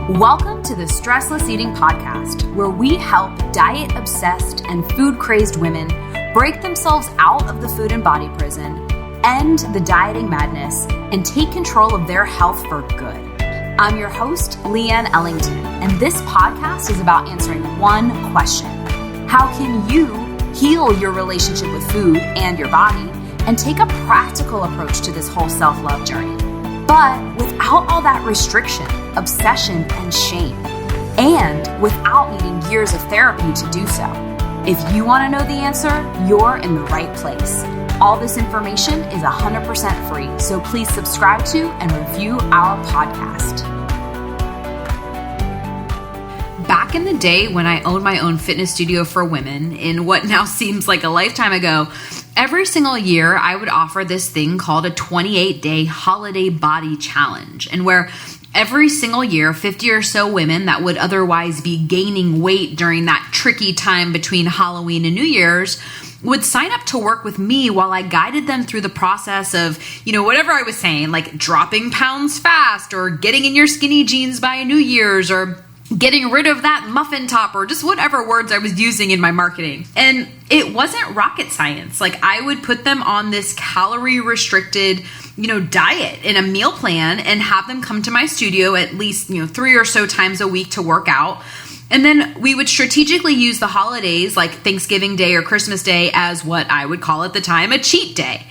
Welcome to the Stressless Eating Podcast, where we help diet-obsessed and food-crazed women break themselves out of the food and body prison, end the dieting madness, and take control of their health for good. I'm your host, Leanne Ellington, and this podcast is about answering one question. How can you heal your relationship with food and your body and take a practical approach to this whole self-love journey, but without all that restriction, obsession, and shame, and without needing years of therapy to do so? If you want to know the answer, you're in the right place. All this information is 100% free, so please subscribe to and review our podcast. Back in the day when I owned my own fitness studio for women, in what now seems like a lifetime ago, every single year I would offer this thing called a 28-day holiday body challenge, and where every single year, 50 or so women that would otherwise be gaining weight during that tricky time between Halloween and New Year's would sign up to work with me while I guided them through the process of, whatever I was saying, like dropping pounds fast or getting in your skinny jeans by New Year's or getting rid of that muffin top or just whatever words I was using in my marketing. And it wasn't rocket science. Like, I would put them on this calorie restricted, diet in a meal plan and have them come to my studio at least, 3 or so times a week to work out. And then we would strategically use the holidays like Thanksgiving Day or Christmas Day as what I would call at the time a cheat day.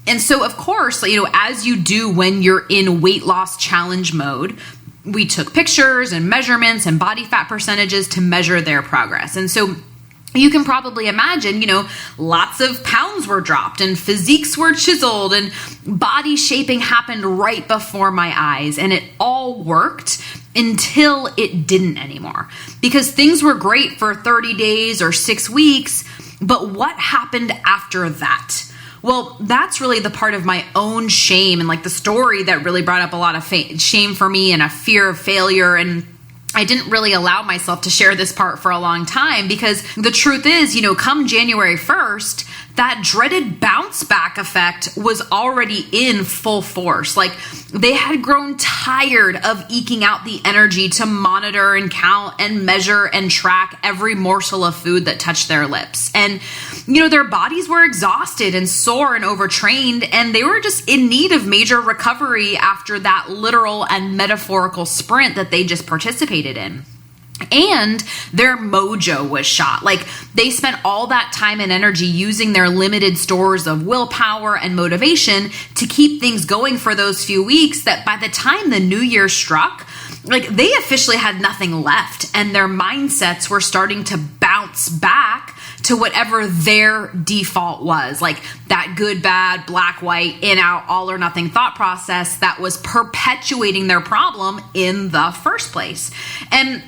And so, of course, as you do when you're in weight loss challenge mode, we took pictures and measurements and body fat percentages to measure their progress. And so you can probably imagine, lots of pounds were dropped and physiques were chiseled and body shaping happened right before my eyes. And it all worked until it didn't anymore, because things were great for 30 days or 6 weeks. But what happened after that? Well, that's really the part of my own shame and like the story that really brought up a lot of shame for me and a fear of failure. And I didn't really allow myself to share this part for a long time, because the truth is, come January 1st, that dreaded bounce back effect was already in full force. Like, they had grown tired of eking out the energy to monitor and count and measure and track every morsel of food that touched their lips. And, their bodies were exhausted and sore and overtrained, and they were just in need of major recovery after that literal and metaphorical sprint that they just participated in. And their mojo was shot. Like, they spent all that time and energy using their limited stores of willpower and motivation to keep things going for those few weeks, that by the time the new year struck, like, they officially had nothing left, and their mindsets were starting to bounce back to whatever their default was, like that good, bad, black, white, in, out, all or nothing thought process that was perpetuating their problem in the first place. And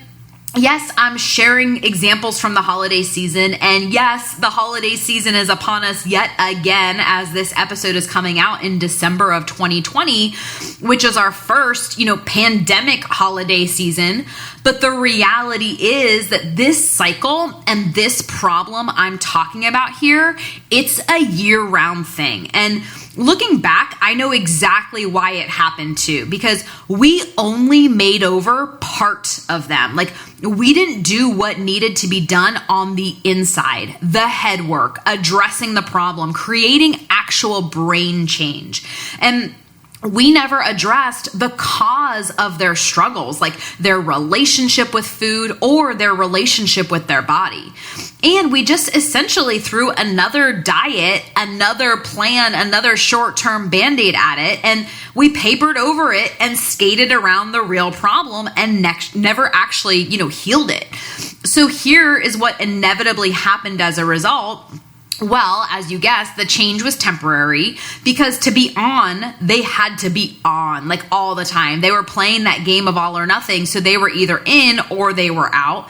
yes, I'm sharing examples from the holiday season. And yes, the holiday season is upon us yet again, as this episode is coming out in December of 2020, which is our first, pandemic holiday season. But the reality is that this cycle and this problem I'm talking about here, it's a year-round thing. And looking back, I know exactly why it happened too, because we only made over part of them. Like, we didn't do what needed to be done on the inside, the head work, addressing the problem, creating actual brain change. And we never addressed the cause of their struggles, like their relationship with food or their relationship with their body. And we just essentially threw another diet, another plan, another short-term Band-Aid at it, and we papered over it and skated around the real problem and never actually, healed it. So here is what inevitably happened as a result. Well, as you guessed, the change was temporary, because to be on, they had to be on, like, all the time. They were playing that game of all or nothing, so they were either in or they were out.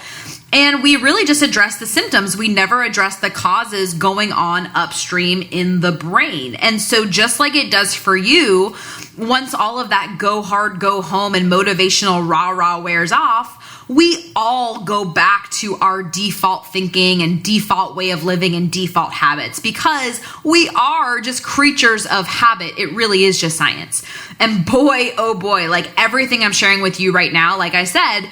And we really just address the symptoms. We never address the causes going on upstream in the brain. And so just like it does for you, once all of that go hard, go home and motivational rah-rah wears off, we all go back to our default thinking and default way of living and default habits because we are just creatures of habit. It really is just science. And boy, oh boy, like everything I'm sharing with you right now, like I said,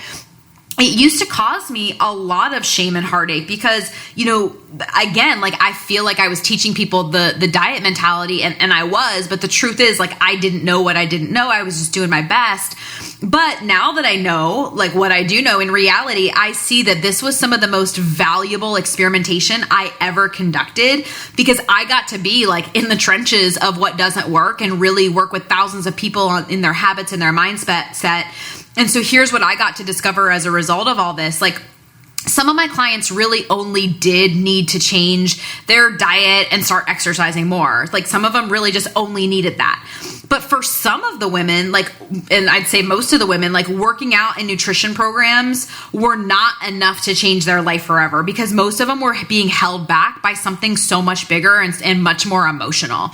it used to cause me a lot of shame and heartache because, again, like I feel like I was teaching people the diet mentality and I was, but the truth is like I didn't know what I didn't know. I was just doing my best. But now that I know like what I do know in reality, I see that this was some of the most valuable experimentation I ever conducted because I got to be like in the trenches of what doesn't work and really work with thousands of people in their habits and their mindset. And so here's what I got to discover as a result of all this. Like some of my clients really only did need to change their diet and start exercising more. Like some of them really just only needed that. But for some of the women, like, and I'd say most of the women, like working out and nutrition programs were not enough to change their life forever because most of them were being held back by something so much bigger and much more emotional.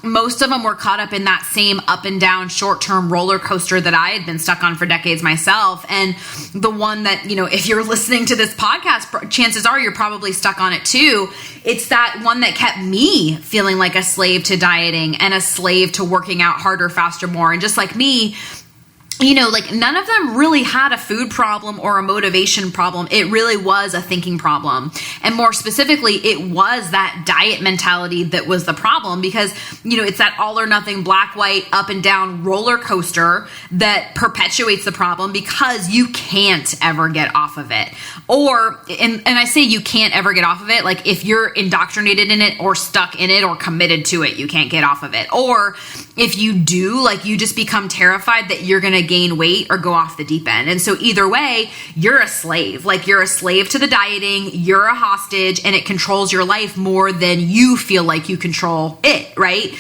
Most of them were caught up in that same up and down short-term roller coaster that I had been stuck on for decades myself. And the one that, if you're listening to this podcast, chances are you're probably stuck on it too. It's that one that kept me feeling like a slave to dieting and a slave to working out harder, faster, more. And just like me, like none of them really had a food problem or a motivation problem. It really was a thinking problem. And more specifically, it was that diet mentality that was the problem because, it's that all or nothing, black, white, up and down roller coaster that perpetuates the problem because you can't ever get off of it. And I say you can't ever get off of it. Like if you're indoctrinated in it or stuck in it or committed to it, you can't get off of it. Or if you do, like you just become terrified that you're going to gain weight or go off the deep end. And so either way, you're a slave. Like you're a slave to the dieting, you're a hostage, and it controls your life more than you feel like you control it, right?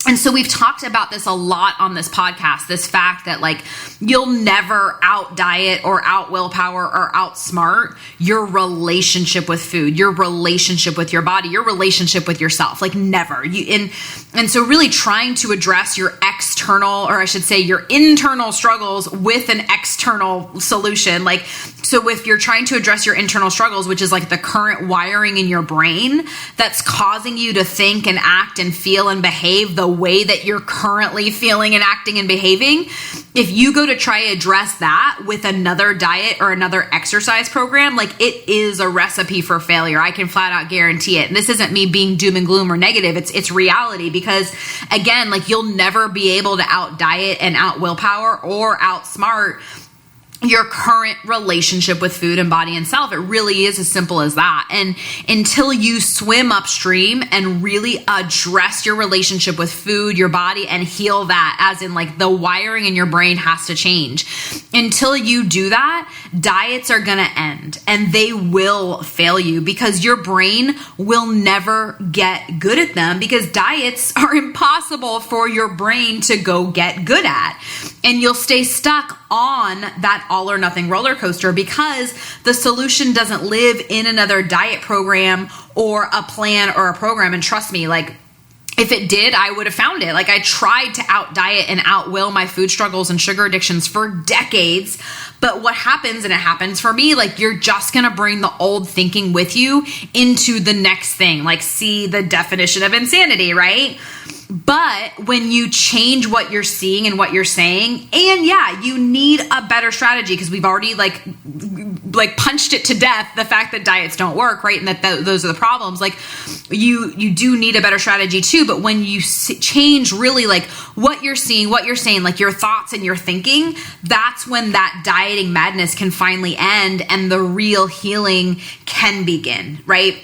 And so we've talked about this a lot on this podcast, this fact that like you'll never out diet or out willpower or outsmart your relationship with food, your relationship with your body, your relationship with yourself, like never. And so really trying to address your external, or I should say your internal struggles with an external solution. Like, so if you're trying to address your internal struggles, which is like the current wiring in your brain that's causing you to think and act and feel and behave the way that you're currently feeling and acting and behaving, if you go to try to address that with another diet or another exercise program, like it is a recipe for failure. I can flat out guarantee it. And this isn't me being doom and gloom or negative. It's reality because again, like you'll never be able to out diet and out willpower or outsmart your current relationship with food and body and self. It really is as simple as that. And until you swim upstream and really address your relationship with food, your body, and heal that, as in like the wiring in your brain has to change. Until you do that, diets are going to end and they will fail you because your brain will never get good at them because diets are impossible for your brain to go get good at. And you'll stay stuck on that all or nothing roller coaster because the solution doesn't live in another diet program or a plan or a program. And trust me, like if it did, I would have found it. Like I tried to out diet and out will my food struggles and sugar addictions for decades. But what happens, and it happens for me, like you're just going to bring the old thinking with you into the next thing. Like see the definition of insanity, right? But when you change what you're seeing and what you're saying, and yeah, you need a better strategy because we've already like punched it to death, the fact that diets don't work, right? And that those are the problems. Like you do need a better strategy too. But when you change really like what you're seeing, what you're saying, like your thoughts and your thinking, that's when that dieting madness can finally end and the real healing can begin, right?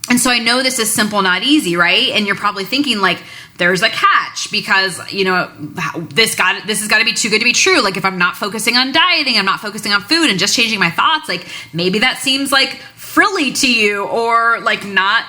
And so I know this is simple, not easy, right? And you're probably thinking like, there's a catch because, this has got to be too good to be true. Like if I'm not focusing on dieting, I'm not focusing on food and just changing my thoughts, like maybe that seems like frilly to you or like not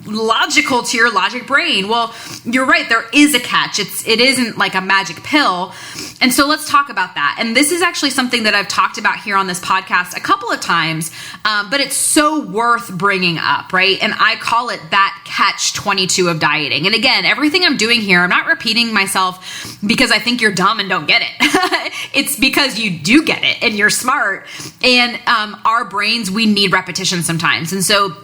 logical to your logic brain. Well, you're right. There is a catch. It isn't like a magic pill. And so let's talk about that. And this is actually something that I've talked about here on this podcast a couple of times, but it's so worth bringing up, right? And I call it that catch 22 of dieting. And again, everything I'm doing here, I'm not repeating myself because I think you're dumb and don't get it. It's because you do get it and you're smart. And our brains, we need repetition sometimes. And so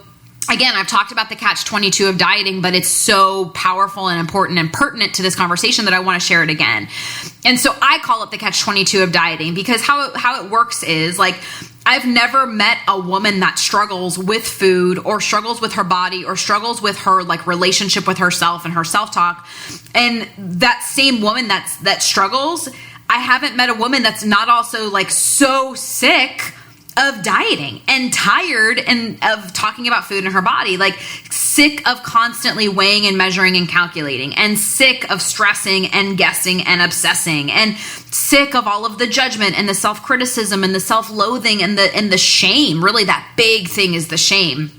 again, I've talked about the catch 22 of dieting, but it's so powerful and important and pertinent to this conversation that I want to share it again. And so I call it the catch 22 of dieting because how it works is like, I've never met a woman that struggles with food or struggles with her body or struggles with her like relationship with herself and her self-talk. And that same woman that struggles, I haven't met a woman that's not also like so sick of dieting and tired and of talking about food in her body, like sick of constantly weighing and measuring and calculating, and sick of stressing and guessing and obsessing, and sick of all of the judgment and the self-criticism and the self-loathing and the shame. Really, that big thing is the shame.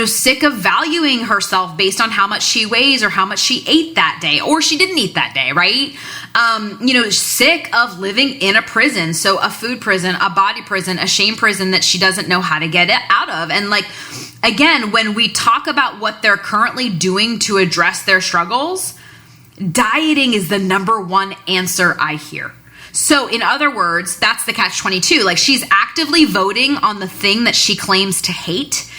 Sick of valuing herself based on how much she weighs or how much she ate that day, or she didn't eat that day, right? Sick of living in a prison. So a food prison, a body prison, a shame prison that she doesn't know how to get it out of. And like, again, when we talk about what they're currently doing to address their struggles, dieting is the number one answer I hear. So in other words, that's the catch 22. Like, she's actively voting on the thing that she claims to hate,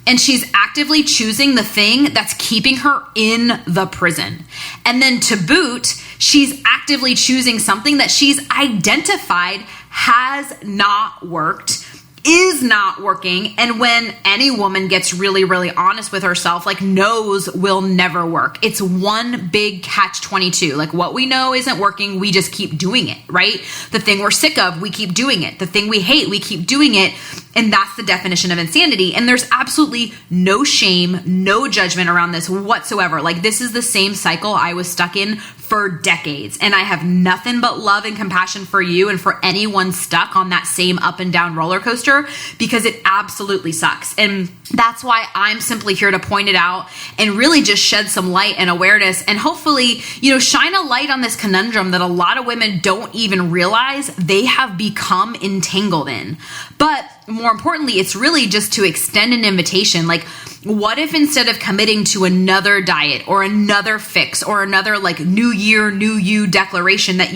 and she's actively choosing the thing that's keeping her in the prison. And then to boot, she's actively choosing something that she's identified has not worked, is not working, and when any woman gets really, really honest with herself, like, knows will never work. It's one big catch 22. Like, what we know isn't working, we just keep doing it, right? The thing we're sick of, we keep doing it. The thing we hate, we keep doing it. And that's the definition of insanity. And there's absolutely no shame, no judgment around this whatsoever. Like, this is the same cycle I was stuck in for decades. And I have nothing but love and compassion for you and for anyone stuck on that same up and down roller coaster, because it absolutely sucks. And that's why I'm simply here to point it out and really just shed some light and awareness, and hopefully, shine a light on this conundrum that a lot of women don't even realize they have become entangled in. But more importantly, it's really just to extend an invitation. Like, what if instead of committing to another diet or another fix or another like new year, new you declaration that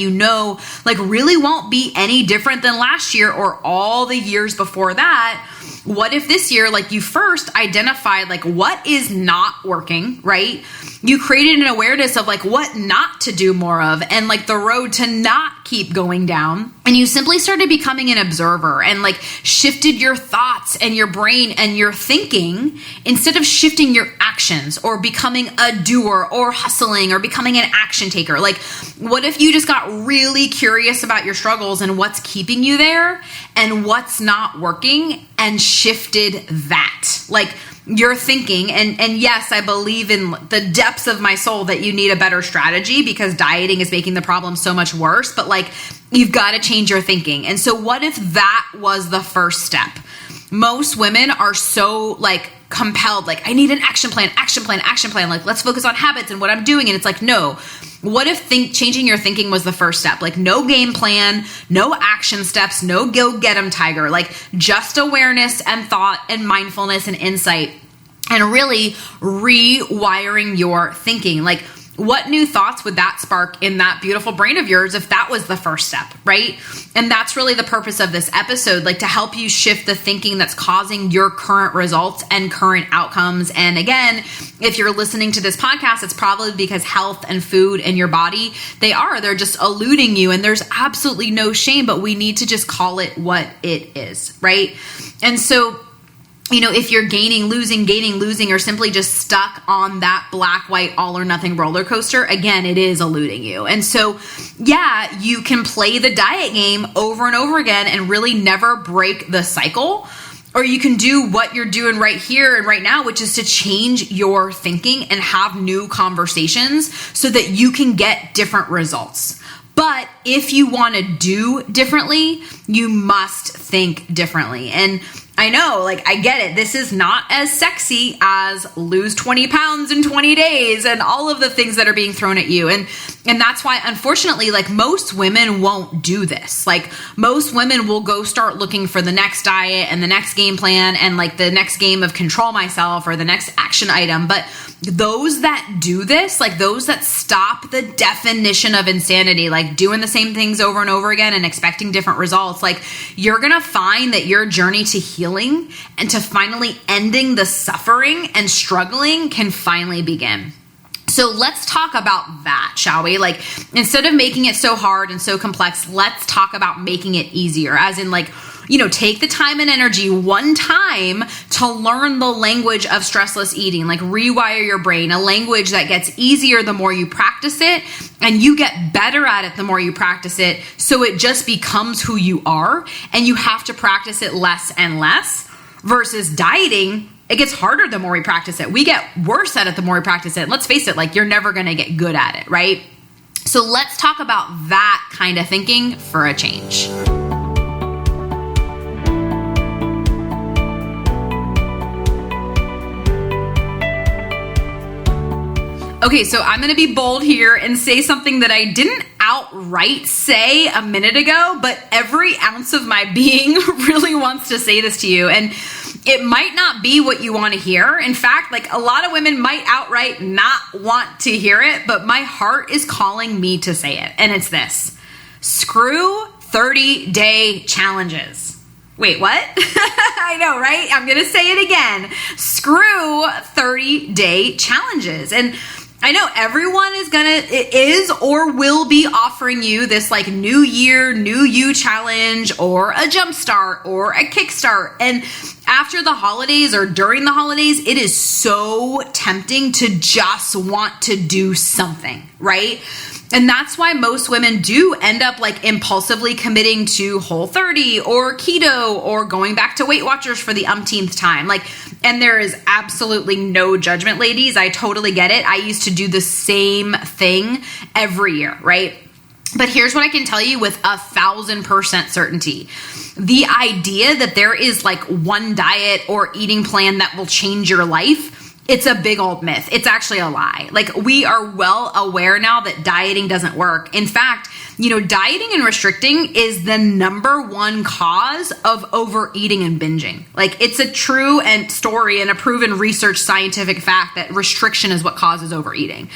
like really won't be any different than last year or all the years before that, what if this year, like, you first identified like what is not working, right? You created an awareness of like what not to do more of and like the road to not keep going down. And you simply started becoming an observer and like shifted your thoughts and your brain and your thinking instead of shifting your actions or becoming a doer or hustling or becoming an action taker. Like, what if you just got really curious about your struggles and what's keeping you there and what's not working and shifted that? Like, your thinking, and yes, I believe in the depths of my soul that you need a better strategy because dieting is making the problem so much worse, but like, you've got to change your thinking. And so what if that was the first step? Most women are so like compelled, like, I need an action plan. Like, let's focus on habits and what I'm doing. And it's like, no, what if changing your thinking was the first step? Like, no game plan, no action steps, no go get 'em tiger, like just awareness and thought and mindfulness and insight and really rewiring your thinking. Like, what new thoughts would that spark in that beautiful brain of yours if that was the first step, right? And that's really the purpose of this episode, like to help you shift the thinking that's causing your current results and current outcomes. And again, if you're listening to this podcast, it's probably because health and food and your body, they're just eluding you, and there's absolutely no shame, but we need to just call it what it is, right? And so, if you're gaining, losing, or simply just stuck on that black, white, all or nothing roller coaster, again, it is eluding you. And so, yeah, you can play the diet game over and over again and really never break the cycle. Or you can do what you're doing right here and right now, which is to change your thinking and have new conversations so that you can get different results. But if you want to do differently, you must think differently. And I know, like, I get it. This is not as sexy as lose 20 pounds in 20 days and all of the things that are being thrown at you. And that's why, unfortunately, like, most women won't do this. Like, most women will go start looking for the next diet and the next game plan and like the next game of control myself or the next action item. But those that do this, like those that stop the definition of insanity, like doing the same things over and over again and expecting different results, like you're going to find that your journey to healing and to finally ending the suffering and struggling can finally begin. So let's talk about that, shall we? Like, instead of making it so hard and so complex, let's talk about making it easier, as in like, you know, take the time and energy one time to learn the language of stressless eating, like rewire your brain, a language that gets easier the more you practice it, and you get better at it the more you practice it. So it just becomes who you are, and you have to practice it less and less. Versus dieting, it gets harder the more we practice it. We get worse at it the more we practice it. And let's face it, like you're never going to get good at it, right? So let's talk about that kind of thinking for a change. Okay, so I'm going to be bold here and say something that I didn't outright say a minute ago, but every ounce of my being really wants to say this to you. And it might not be what you want to hear. In fact, like a lot of women might outright not want to hear it, but my heart is calling me to say it. And it's this: screw 30-day challenges. Wait, what? I know, right? I'm going to say it again. Screw 30-day challenges. And I know everyone is or will be offering you this like new year, new you challenge or a jumpstart or a kickstart. And after the holidays or during the holidays, it is so tempting to just want to do something, right? And that's why most women do end up like impulsively committing to Whole30 or keto or going back to Weight Watchers for the umpteenth time. Like, and there is absolutely no judgment, ladies. I totally get it. I used to do the same thing every year, right? But here's what I can tell you with 1,000% certainty. The idea that there is like one diet or eating plan that will change your life, it's a big old myth. It's actually a lie. Like, we are well aware now that dieting doesn't work. In fact, you know, dieting and restricting is the number one cause of overeating and binging. Like, it's a true story and a proven research scientific fact that restriction is what causes overeating.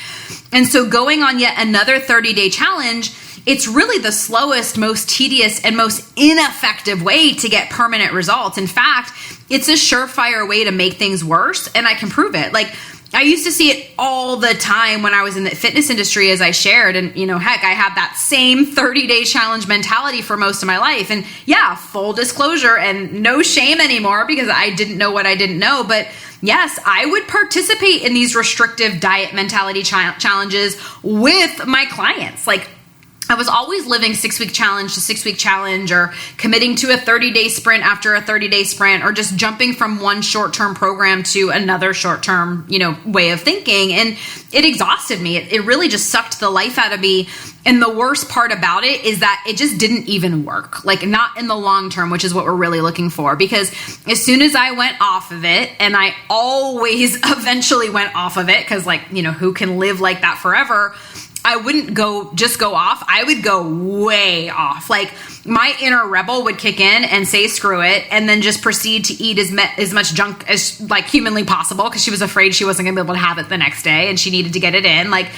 And so going on yet another 30-day challenge, it's really the slowest, most tedious, and most ineffective way to get permanent results. In fact, it's a surefire way to make things worse, and I can prove it. Like, I used to see it all the time when I was in the fitness industry, as I shared, and you know, heck, I had that same 30-day challenge mentality for most of my life. And yeah, full disclosure and no shame anymore because I didn't know what I didn't know, but yes, I would participate in these restrictive diet mentality challenges with my clients. Like, I was always living 6-week challenge to 6-week challenge, or committing to a 30-day sprint after a 30-day sprint, or just jumping from one short-term program to another short-term, you know, way of thinking. And it exhausted me. It really just sucked the life out of me. And the worst part about it is that it just didn't even work, like not in the long term, which is what we're really looking for. Because as soon as I went off of it, and I always eventually went off of it, because like, you know, who can live like that forever? I wouldn't just go off. I would go way off. Like, my inner rebel would kick in and say, screw it. And then just proceed to eat as much junk as like humanly possible, because she was afraid she wasn't gonna be able to have it the next day and she needed to get it in. Like,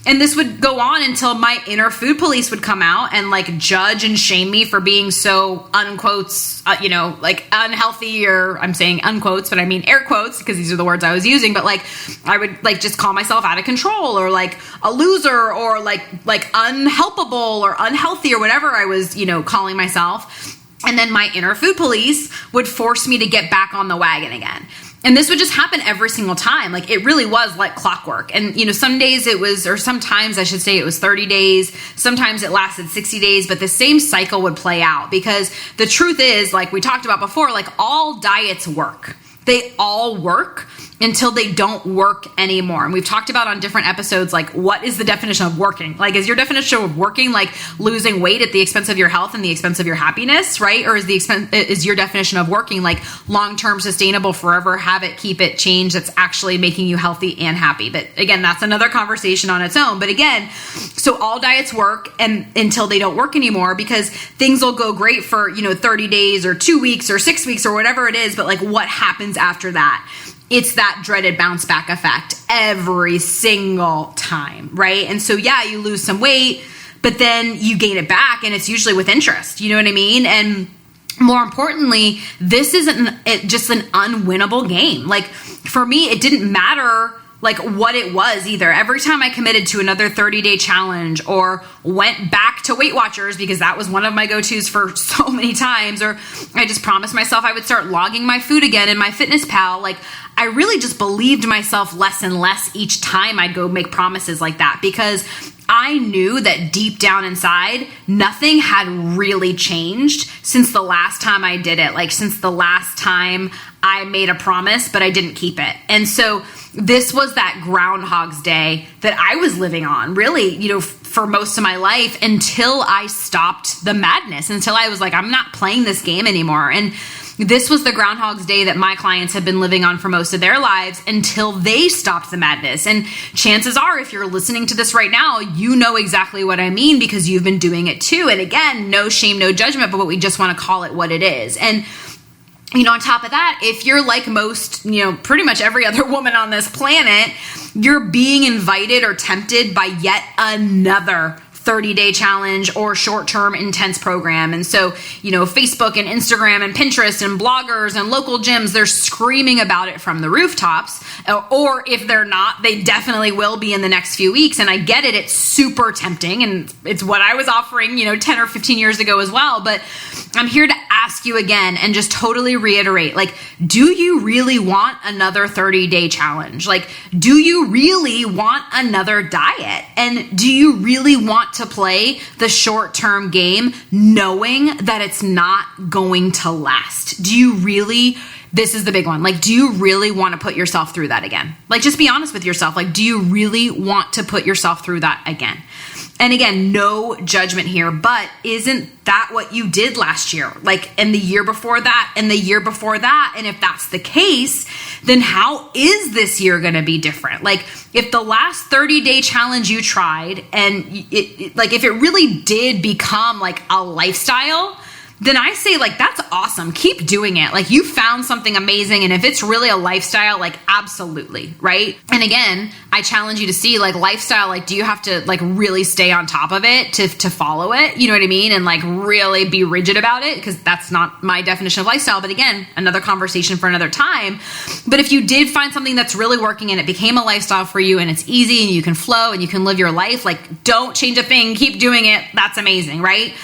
and this would go on until my inner food police would come out and like judge and shame me for being so unquotes, you know, like unhealthy, or I'm saying unquotes, but I mean air quotes because these are the words I was using. But like, I would like just call myself out of control, or like a loser, or like unhelpable or unhealthy, or whatever I was, you know, calling myself. And then my inner food police would force me to get back on the wagon again. And this would just happen every single time. Like, it really was like clockwork. And, you know, some days it was, or sometimes I should say it was 30 days. Sometimes it lasted 60 days, but the same cycle would play out, because the truth is, like we talked about before, like all diets work. They all work. until they don't work anymore. And we've talked about on different episodes, like, what is the definition of working? Like, is your definition of working like losing weight at the expense of your health and the expense of your happiness, right? Or is your definition of working like long-term, sustainable, forever, have it, keep it, change that's actually making you healthy and happy? But again, that's another conversation on its own. But again, so all diets work and until they don't work anymore, because things will go great for, 30 days or 2 weeks or 6 weeks or whatever it is. But like, what happens after that? It's that dreaded bounce back effect every single time, right? And so, yeah, you lose some weight, but then you gain it back, and it's usually with interest. You know what I mean? And more importantly, this isn't just an unwinnable game. Like, for me, it didn't matter like what it was either. Every time I committed to another 30-day challenge or went back to Weight Watchers, because that was one of my go-tos for so many times, or I just promised myself I would start logging my food again in MyFitnessPal, like, I really just believed myself less and less each time I'd go make promises like that, because I knew that deep down inside, nothing had really changed since the last time I did it. Like, since the last time I made a promise, but I didn't keep it. And so this was that Groundhog's Day that I was living on, really, for most of my life, until I stopped the madness, until I was like, I'm not playing this game anymore. And this was the Groundhog's Day that my clients have been living on for most of their lives until they stopped the madness. And chances are, if you're listening to this right now, you know exactly what I mean, because you've been doing it too. And again, no shame, no judgment, but we just want to call it what it is. And on top of that, if you're like most, pretty much every other woman on this planet, you're being invited or tempted by yet another 30-day challenge or short-term intense program. And so, Facebook and Instagram and Pinterest and bloggers and local gyms, they're screaming about it from the rooftops. Or if they're not, they definitely will be in the next few weeks. And I get it. It's super tempting. And it's what I was offering, 10 or 15 years ago as well. But I'm here to ask you again and just totally reiterate, like, do you really want another 30-day challenge? Like, do you really want another diet? And do you really want to play the short-term game knowing that it's not going to last? Do you really, this is the big one, like, do you really want to put yourself through that again? Like, just be honest with yourself. Like, do you really want to put yourself through that again? And again, no judgment here, but isn't that what you did last year? Like, and the year before that, and the year before that? And if that's the case, then how is this year going to be different? Like, if the last 30-day challenge you tried, and if it really did become like a lifestyle, then I say, like, that's awesome. Keep doing it. Like, you found something amazing. And if it's really a lifestyle, like, absolutely, right? And again, I challenge you to see, like, lifestyle, like, do you have to, like, really stay on top of it to follow it? You know what I mean? And, like, really be rigid about it, because that's not my definition of lifestyle. But again, another conversation for another time. But if you did find something that's really working and it became a lifestyle for you and it's easy and you can flow and you can live your life, like, don't change a thing. Keep doing it. That's amazing, right?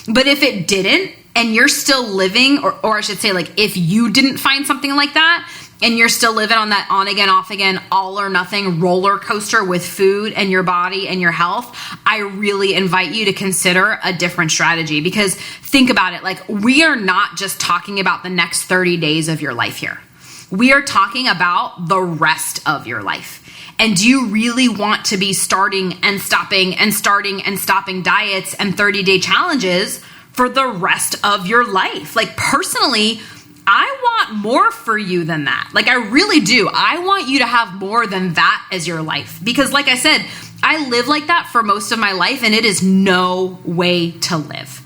But if it didn't, and you're still living, or I should say, like, if you didn't find something like that, and you're still living on that on again, off again, all or nothing roller coaster with food and your body and your health, I really invite you to consider a different strategy. Because think about it, like, we are not just talking about the next 30 days of your life here. We are talking about the rest of your life. And do you really want to be starting and stopping and starting and stopping diets and 30-day challenges for the rest of your life? Like, personally, I want more for you than that. Like, I really do. I want you to have more than that as your life. Because like I said, I live like that for most of my life, and it is no way to live.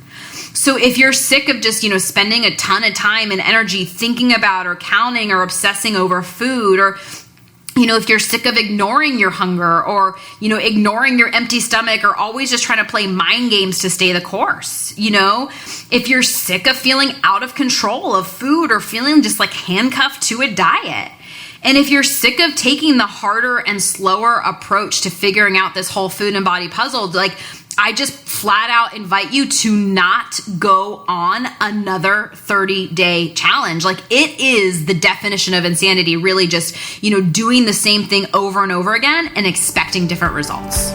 So if you're sick of just, spending a ton of time and energy thinking about or counting or obsessing over food, or if you're sick of ignoring your hunger, or, ignoring your empty stomach, or always just trying to play mind games to stay the course, if you're sick of feeling out of control of food, or feeling just like handcuffed to a diet, and if you're sick of taking the harder and slower approach to figuring out this whole food and body puzzle, like, I just flat out invite you to not go on another 30-day challenge. Like, it is the definition of insanity, really just, doing the same thing over and over again and expecting different results.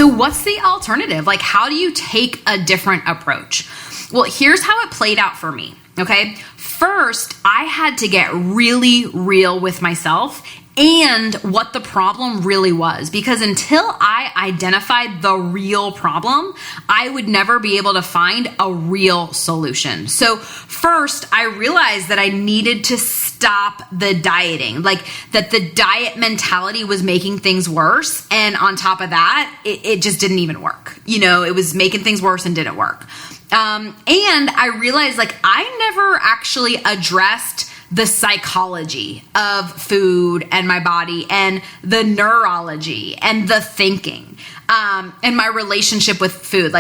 So what's the alternative? Like, how do you take a different approach? Well, here's how it played out for me, okay? First, I had to get really real with myself and what the problem really was, because until I identified the real problem, I would never be able to find a real solution. So first, I realized that I needed to stop the dieting, like that the diet mentality was making things worse. And on top of that, it just didn't even work. It was making things worse and didn't work. And I realized like I never actually addressed the psychology of food and my body and the neurology and the thinking, and my relationship with food.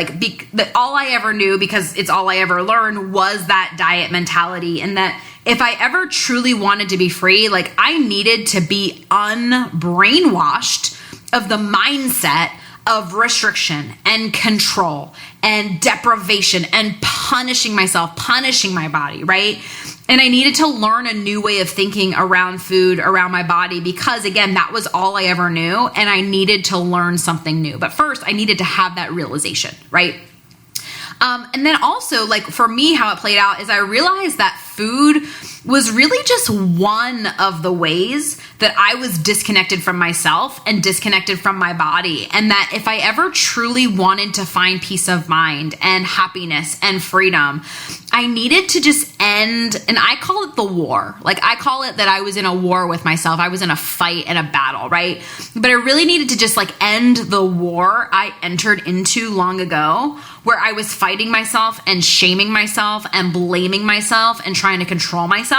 All I ever knew, because it's all I ever learned, was that diet mentality. And that if I ever truly wanted to be free, like I needed to be unbrainwashed of the mindset of restriction and control and deprivation and punishing myself, punishing my body, right? And I needed to learn a new way of thinking around food, around my body, because again, that was all I ever knew. And I needed to learn something new. But first, I needed to have that realization, right? And then also, like for me, how it played out is I realized that food was really just one of the ways that I was disconnected from myself and disconnected from my body. And that if I ever truly wanted to find peace of mind and happiness and freedom, I needed to just end, and I call it the war. Like I call it that I was in a war with myself. I was in a fight and a battle, right? But I really needed to just like end the war I entered into long ago, where I was fighting myself and shaming myself and blaming myself and trying to control myself.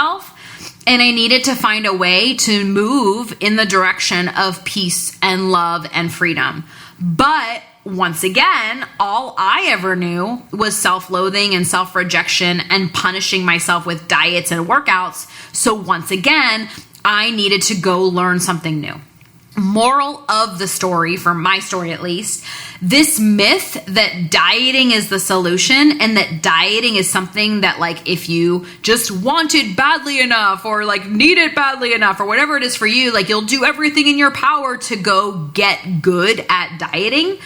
And I needed to find a way to move in the direction of peace and love and freedom. But once again, all I ever knew was self-loathing and self-rejection and punishing myself with diets and workouts. So once again, I needed to go learn something new. Moral of the story, for my story at least, this myth that dieting is the solution and that dieting is something that like if you just want it badly enough or like need it badly enough or whatever it is for you, like you'll do everything in your power to go get good at dieting.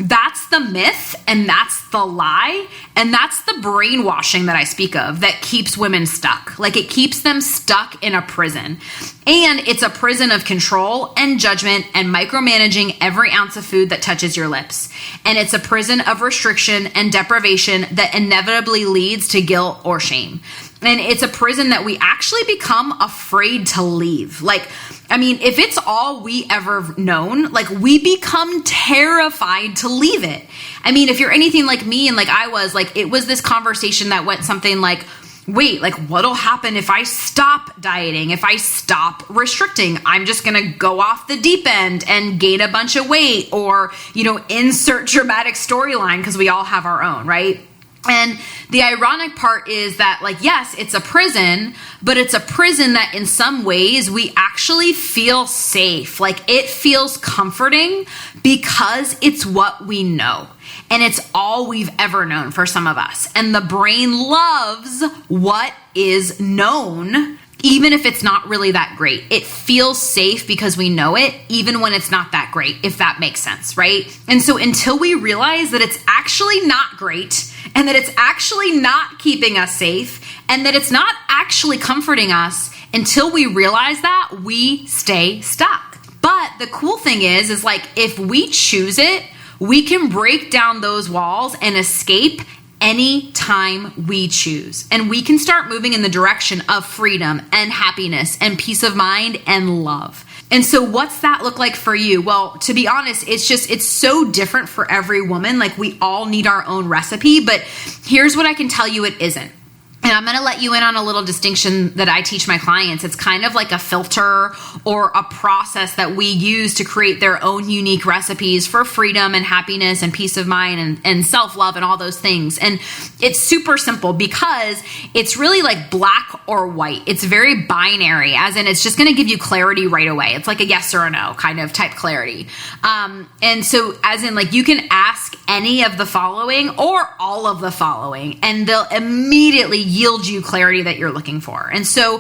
That's the myth and that's the lie and that's the brainwashing that I speak of that keeps women stuck. Like it keeps them stuck in a prison. And it's a prison of control and judgment and micromanaging every ounce of food that touches your lips. And it's a prison of restriction and deprivation that inevitably leads to guilt or shame. And it's a prison that we actually become afraid to leave. Like, I mean, if it's all we ever known, like we become terrified to leave it. I mean, if you're anything like me and like I was, like it was this conversation that went something like, wait, like what'll happen if I stop dieting, if I stop restricting? I'm just going to go off the deep end and gain a bunch of weight or, insert dramatic storyline because we all have our own, right? And the ironic part is that, like, yes, it's a prison, but it's a prison that in some ways we actually feel safe. Like it feels comforting because it's what we know. And it's all we've ever known for some of us. And the brain loves what is known, even if it's not really that great. It feels safe because we know it, even when it's not that great, if that makes sense, right? And so until we realize that it's actually not great and that it's actually not keeping us safe and that it's not actually comforting us, until we realize that, we stay stuck. But the cool thing is like if we choose it, we can break down those walls and escape anytime we choose. And we can start moving in the direction of freedom and happiness and peace of mind and love. And so what's that look like for you? Well, to be honest, it's so different for every woman. Like we all need our own recipe, but here's what I can tell you it isn't. And I'm going to let you in on a little distinction that I teach my clients. It's kind of like a filter or a process that we use to create their own unique recipes for freedom and happiness and peace of mind and self-love and all those things. And it's super simple because it's really like black or white. It's very binary, as in it's just going to give you clarity right away. It's like a yes or a no kind of type clarity. And so as in like you can ask any of the following or all of the following, and they'll immediately yield you clarity that you're looking for. And so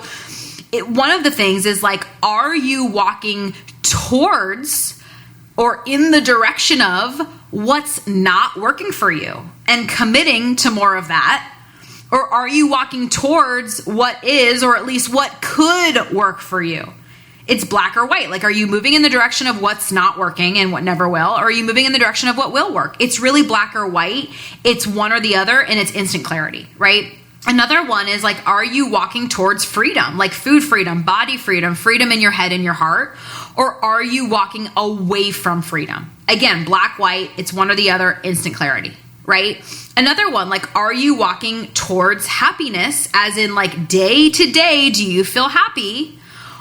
one of the things is like, are you walking towards or in the direction of what's not working for you and committing to more of that? Or are you walking towards what is, or at least what could work for you? It's black or white. Like, are you moving in the direction of what's not working and what never will? Or are you moving in the direction of what will work? It's really black or white. It's one or the other, and it's instant clarity, right? Another one is like, are you walking towards freedom, like food freedom, body freedom, freedom in your head and your heart? Or are you walking away from freedom? Again, black, white, it's one or the other, instant clarity, right? Another one, like, are you walking towards happiness, as in like day to day, do you feel happy?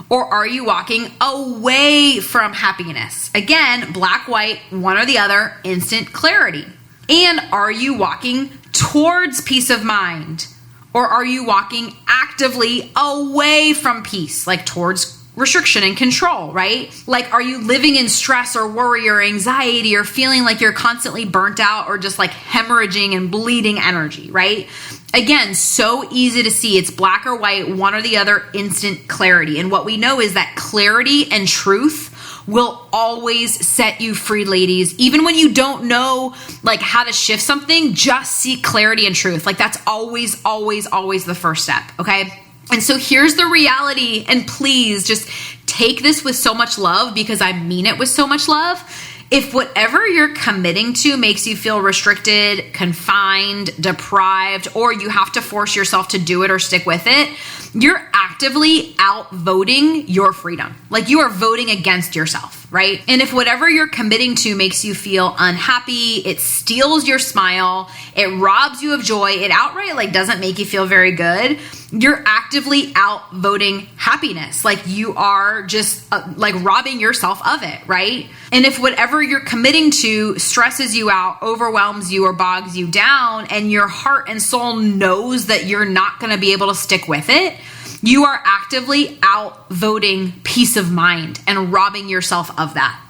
Or are you walking away from happiness? Again, black, white, one or the other, instant clarity. And are you walking towards peace of mind? Or are you walking actively away from peace, like towards restriction and control, right? Like, are you living in stress or worry or anxiety or feeling like you're constantly burnt out or just like hemorrhaging and bleeding energy, right? Again, so easy to see. It's black or white, one or the other, instant clarity. And what we know is that clarity and truth will always set you free, ladies. Even when you don't know like how to shift something, just seek clarity and truth. Like, that's always, always, always the first step, okay? And so here's the reality, and please just take this with so much love, because I mean it with so much love. If whatever you're committing to makes you feel restricted, confined, deprived, or you have to force yourself to do it or stick with it, you're actively outvoting your freedom. Like, you are voting against yourself, right? And if whatever you're committing to makes you feel unhappy, it steals your smile, it robs you of joy, it outright like doesn't make you feel very good, you're actively outvoting happiness. Like, you are just like robbing yourself of it, right? And if whatever you're committing to stresses you out, overwhelms you, or bogs you down, and your heart and soul knows that you're not going to be able to stick with it, you are actively outvoting peace of mind and robbing yourself of that.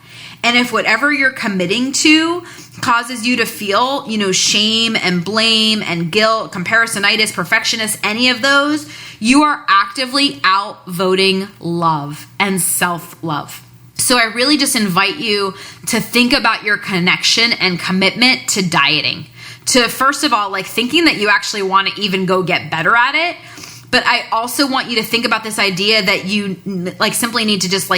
And if whatever you're committing to causes you to feel, shame and blame and guilt, comparisonitis, perfectionist, any of those, you are actively outvoting love and self-love. So I really just invite you to think about your connection and commitment to dieting. To, first of all, like, thinking that you actually want to even go get better at it. But I also want you to think about this idea that you like simply need to just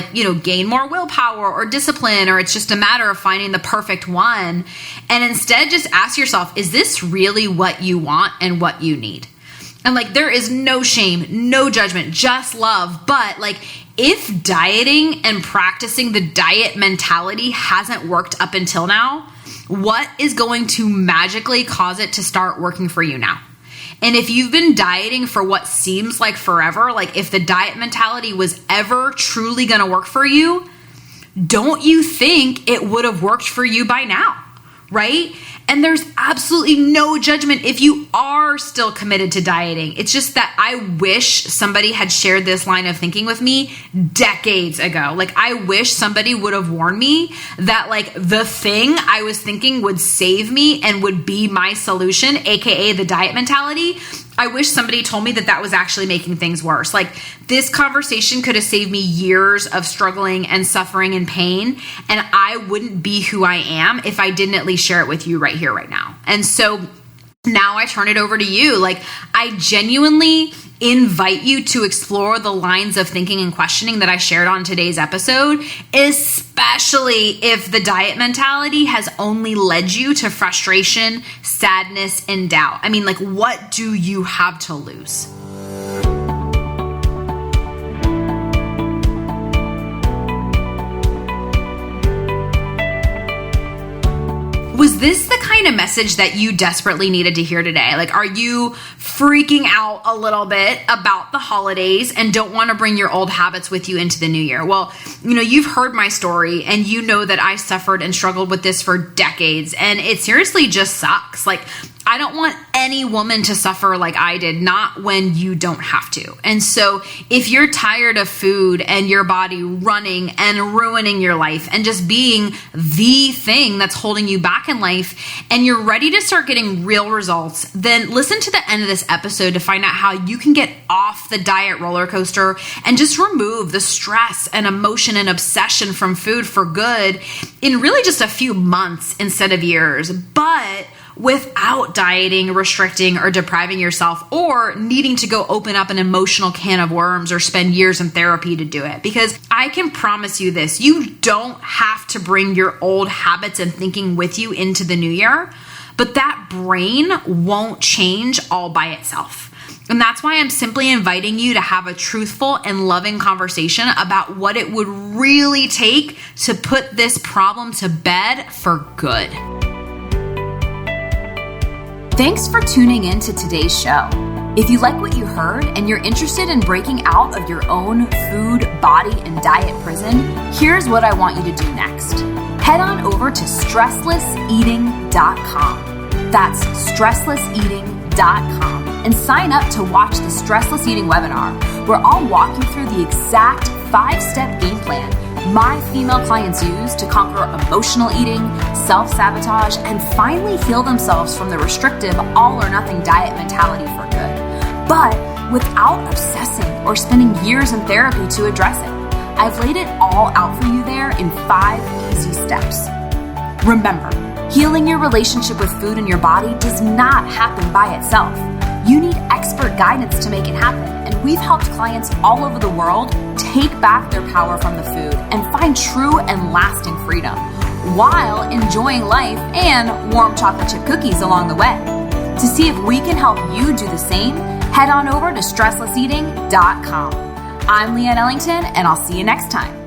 gain more willpower or discipline, or it's just a matter of finding the perfect one. And instead just ask yourself, is this really what you want and what you need? And like, there is no shame, no judgment, just love. But like, if dieting and practicing the diet mentality hasn't worked up until now, what is going to magically cause it to start working for you now? And if you've been dieting for what seems like forever, like if the diet mentality was ever truly going to work for you, don't you think it would have worked for you by now, right? And there's absolutely no judgment if you are still committed to dieting. It's just that I wish somebody had shared this line of thinking with me decades ago. Like, I wish somebody would have warned me that like the thing I was thinking would save me and would be my solution, aka the diet mentality. I wish somebody told me that that was actually making things worse. Like, this conversation could have saved me years of struggling and suffering and pain, and I wouldn't be who I am if I didn't at least share it with you right here, right now. And so now I turn it over to you. Like, I genuinely invite you to explore the lines of thinking and questioning that I shared on today's episode, especially if the diet mentality has only led you to frustration, sadness, and doubt. I mean, like, what do you have to lose? Was this the kind of message that you desperately needed to hear today? Like, are you freaking out a little bit about the holidays and don't want to bring your old habits with you into the new year? Well, you've heard my story and you know that I suffered and struggled with this for decades, and it seriously just sucks. Like, I don't want any woman to suffer like I did, not when you don't have to. And so if you're tired of food and your body running and ruining your life and just being the thing that's holding you back in life, and you're ready to start getting real results, then listen to the end of this episode to find out how you can get off the diet roller coaster and just remove the stress and emotion and obsession from food for good in really just a few months instead of years, but without dieting, restricting, or depriving yourself, or needing to go open up an emotional can of worms or spend years in therapy to do it. Because I can promise you this, you don't have to bring your old habits and thinking with you into the new year, but that brain won't change all by itself. And that's why I'm simply inviting you to have a truthful and loving conversation about what it would really take to put this problem to bed for good. Thanks for tuning in to today's show. If you like what you heard and you're interested in breaking out of your own food, body, and diet prison, here's what I want you to do next. Head on over to stresslesseating.com. That's stresslesseating.com and sign up to watch the Stressless Eating webinar, where I'll walk you through the exact 5-step game plan my female clients use to conquer emotional eating, self-sabotage, and finally heal themselves from the restrictive all-or-nothing diet mentality for good, but without obsessing or spending years in therapy to address it. I've laid it all out for you there in 5 easy steps. Remember, healing your relationship with food and your body does not happen by itself. You need expert guidance to make it happen, and we've helped clients all over the world take back their power from the food and find true and lasting freedom while enjoying life and warm chocolate chip cookies along the way. To see if we can help you do the same, head on over to stresslesseating.com. I'm Leanne Ellington, and I'll see you next time.